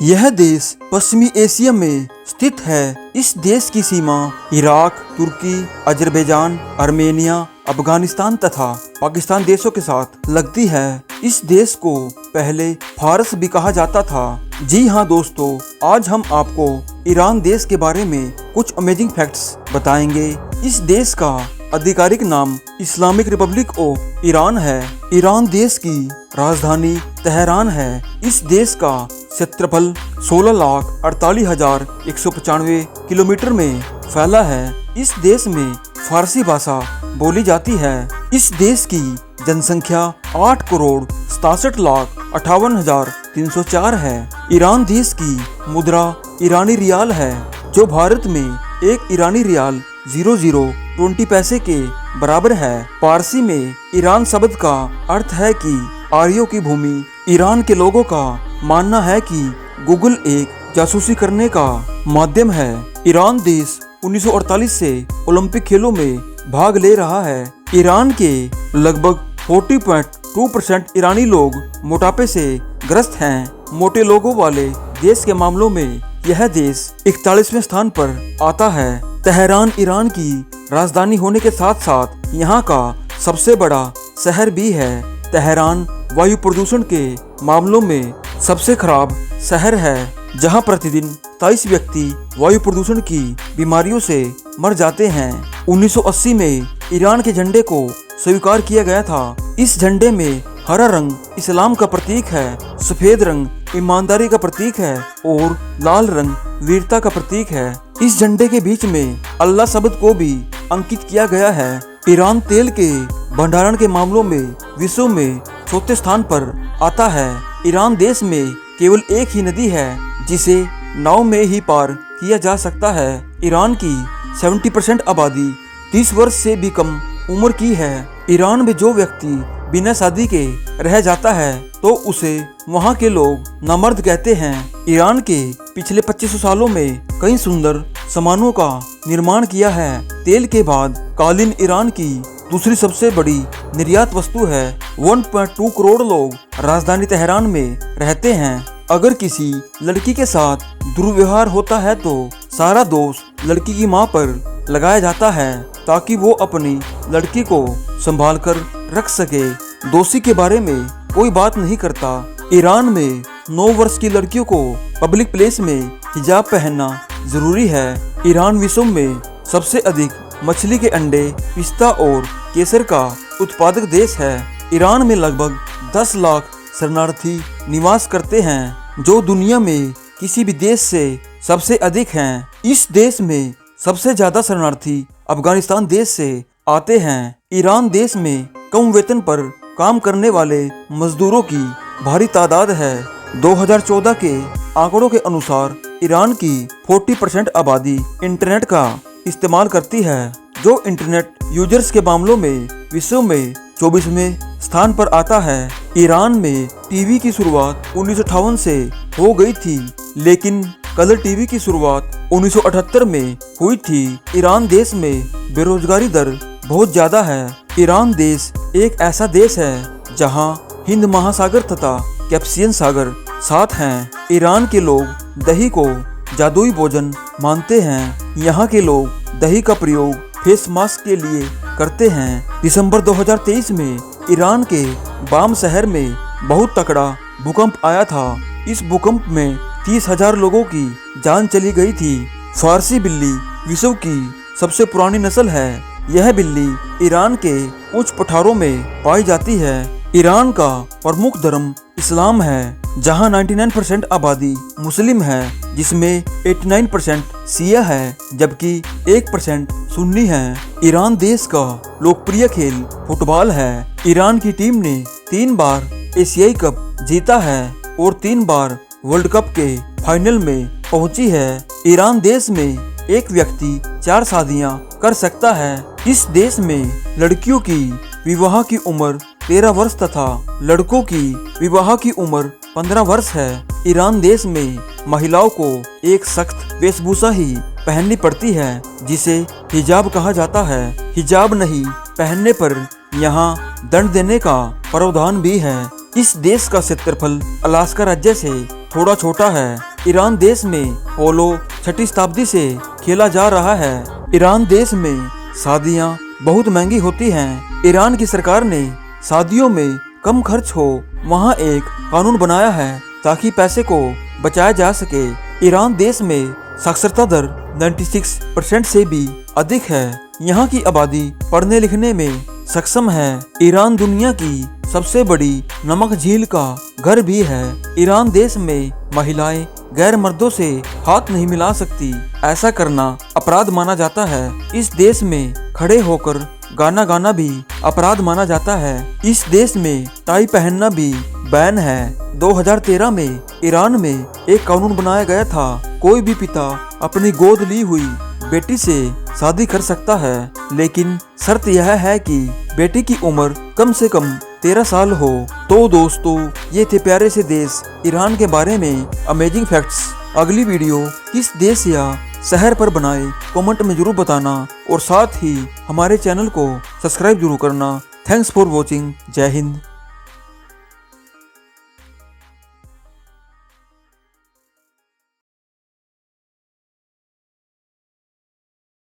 यह देश पश्चिमी एशिया में स्थित है। इस देश की सीमा इराक, तुर्की, अजरबैजान, आर्मेनिया, अफगानिस्तान तथा पाकिस्तान देशों के साथ लगती है। इस देश को पहले फारस भी कहा जाता था। जी हाँ दोस्तों, आज हम आपको ईरान देश के बारे में कुछ अमेजिंग फैक्ट्स बताएंगे। इस देश का आधिकारिक नाम इस्लामिक रिपब्लिक ऑफ ईरान है। ईरान देश की राजधानी तेहरान है। इस देश का क्षेत्रफल 16,48,195 किलोमीटर में फैला है। इस देश में फारसी भाषा बोली जाती है। इस देश की जनसंख्या 8,67,58,304 है। ईरान देश की मुद्रा ईरानी रियाल है, जो भारत में एक ईरानी रियाल 0020 पैसे के बराबर है। पारसी में ईरान शब्द का अर्थ है कि आर्यों की भूमि। ईरान के लोगों का मानना है कि गूगल एक जासूसी करने का माध्यम है। ईरान देश 1948 से ओलंपिक खेलों में भाग ले रहा है। ईरान के लगभग 40.2% ईरानी लोग मोटापे से ग्रस्त हैं। मोटे लोगों वाले देश के मामलों में यह देश 41वें स्थान पर आता है। तेहरान ईरान की राजधानी होने के साथ साथ यहाँ का सबसे बड़ा शहर भी है। तेहरान वायु प्रदूषण के मामलों में सबसे खराब शहर है, जहाँ प्रतिदिन 23 व्यक्ति वायु प्रदूषण की बीमारियों से मर जाते हैं। 1980 में ईरान के झंडे को स्वीकार किया गया था। इस झंडे में हरा रंग इस्लाम का प्रतीक है, सफेद रंग ईमानदारी का प्रतीक है और लाल रंग वीरता का प्रतीक है। इस झंडे के बीच में अल्लाह शब्द को भी अंकित किया गया है। ईरान तेल के भंडारण के मामलों में विश्व में चौथे स्थान पर आता है। ईरान देश में केवल एक ही नदी है जिसे नाव में ही पार किया जा सकता है। ईरान की 70% आबादी 30 वर्ष से भी कम उम्र की है। ईरान में जो व्यक्ति बिना शादी के रह जाता है तो उसे वहाँ के लोग नामर्द कहते हैं। ईरान के पिछले 2500 सालों में कई सुंदर सामानों का निर्माण किया है। तेल के बाद कालीन ईरान की दूसरी सबसे बड़ी निर्यात वस्तु है। 1.2 करोड़ लोग राजधानी तेहरान में रहते हैं। अगर किसी लड़की के साथ दुर्व्यवहार होता है तो सारा दोष लड़की की मां पर लगाया जाता है, ताकि वो अपनी लड़की को संभाल कर रख सके। दोषी के बारे में कोई बात नहीं करता। ईरान में 9 वर्ष की लड़कियों को पब्लिक प्लेस में हिजाब पहनना जरूरी है। ईरान विश्व में सबसे अधिक मछली के अंडे, पिस्ता और केसर का उत्पादक देश है। ईरान में लगभग 10 लाख शरणार्थी निवास करते हैं, जो दुनिया में किसी भी देश से सबसे अधिक हैं। इस देश में सबसे ज्यादा शरणार्थी अफगानिस्तान देश से आते हैं। ईरान देश में कम वेतन पर काम करने वाले मजदूरों की भारी तादाद है। 2014 के आंकड़ों के अनुसार ईरान की 40% आबादी इंटरनेट का इस्तेमाल करती है, जो इंटरनेट यूजर्स के मामलों में विश्व में 24वें स्थान पर आता है। ईरान में टीवी की शुरुआत 1958 से हो गई थी, लेकिन कलर टीवी की शुरुआत 1978 में हुई थी। ईरान देश में बेरोजगारी दर बहुत ज्यादा है। ईरान देश एक ऐसा देश है जहां हिंद महासागर तथा कैस्पियन सागर साथ हैं। ईरान के लोग दही को जादुई भोजन मानते हैं। यहाँ के लोग दही का प्रयोग फेस मास्क के लिए करते हैं। दिसंबर 2023 में ईरान के बाम शहर में बहुत तगड़ा भूकंप आया था। इस भूकंप में 30,000 लोगों की जान चली गई थी। फारसी बिल्ली विश्व की सबसे पुरानी नस्ल है। यह बिल्ली ईरान के उच्च पठारों में पाई जाती है। ईरान का प्रमुख धर्म इस्लाम है, जहां 99% आबादी मुस्लिम है, जिसमें 89% शिया है जबकि 1% सुन्नी है। ईरान देश का लोकप्रिय खेल फुटबॉल है। ईरान की टीम ने 3 बार एशियाई कप जीता है और 3 बार वर्ल्ड कप के फाइनल में पहुंची है। ईरान देश में एक व्यक्ति 4 शादियां कर सकता है। इस देश में लड़कियों की विवाह की उम्र 13 वर्ष तथा लड़कों की विवाह की उम्र 15 वर्ष है। ईरान देश में महिलाओं को एक सख्त वेशभूषा ही पहननी पड़ती है, जिसे हिजाब कहा जाता है। हिजाब नहीं पहनने पर यहाँ दंड देने का प्रावधान भी है। इस देश का क्षेत्रफल अलास्का राज्य से थोड़ा छोटा है। ईरान देश में पोलो 6वीं शताब्दी से खेला जा रहा है। ईरान देश में शादियाँ बहुत महंगी होती हैं। ईरान की सरकार ने शादियों में कम खर्च हो वहाँ एक कानून बनाया है ताकि पैसे को बचाया जा सके। ईरान देश में साक्षरता दर 96% से भी अधिक है। यहाँ की आबादी पढ़ने लिखने में सक्षम है। ईरान दुनिया की सबसे बड़ी नमक झील का घर भी है। ईरान देश में महिलाएं गैर मर्दों से हाथ नहीं मिला सकती। ऐसा करना अपराध माना जाता है। इस देश में खड़े होकर गाना गाना भी अपराध माना जाता है। इस देश में टाई पहनना भी बैन है। 2013 में ईरान में एक कानून बनाया गया था। कोई भी पिता अपनी गोद ली हुई बेटी से शादी कर सकता है, लेकिन शर्त यह है कि बेटी की उम्र कम से कम 13 साल हो। तो दोस्तों, ये थे प्यारे से देश ईरान के बारे में अमेजिंग फैक्ट्स। अगली वीडियो किस देश या शहर पर बनाए कमेंट में जरूर बताना और साथ ही हमारे चैनल को सब्सक्राइब जरूर करना। Thanks for watching. जय हिंद।